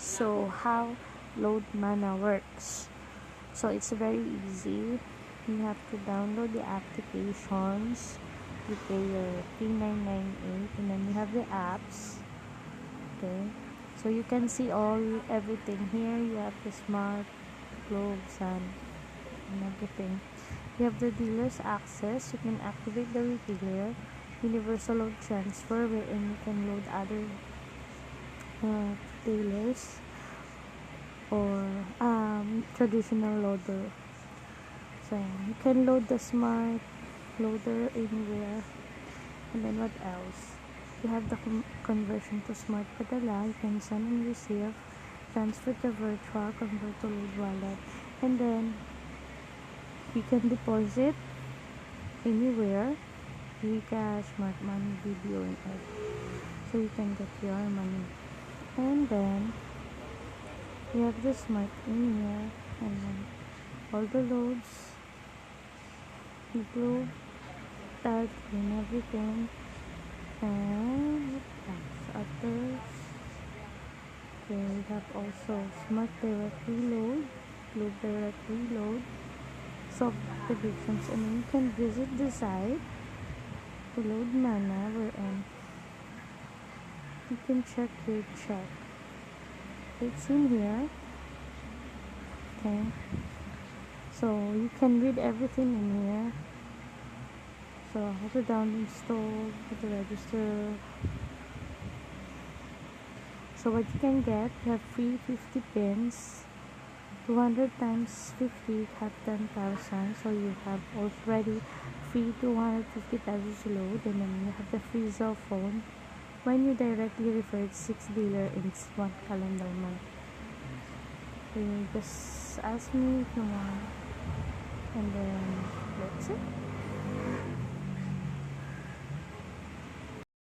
So how load Manna works? So it's very easy. You have to download the applications. You pay your $3,998 and then you have the apps. Okay, so you can see everything here. You have the smart globes and everything. You have the dealer's access. You can activate the retailer. Universal load transfer, wherein you can load other retailers, or traditional loader. So you can load the smart loader anywhere. And then what else? You have the conversion to smart padala. You can send and receive, transfer to virtual, convert to load wallet, and then you can deposit anywhere, Gcash, smart money, video, and all. So you can get your money. And then you have the smart in here, and then all the loads, you glue that and everything, and others. Okay, we have also smart direct reload, glue direct reload, soft activations, and then you can visit the site to load Manna, wherein you can check your check. It's in here. Okay, so you can read everything in here. So how to download, install, how to register. So what you can get, you have free 50 pins, 200 times 50 have 10,000. So you have already free 250,000 to load, and then you have the free cell phone when you directly refer 6 dealer in 1 calendar month. So you just ask me if you want, and then that's it.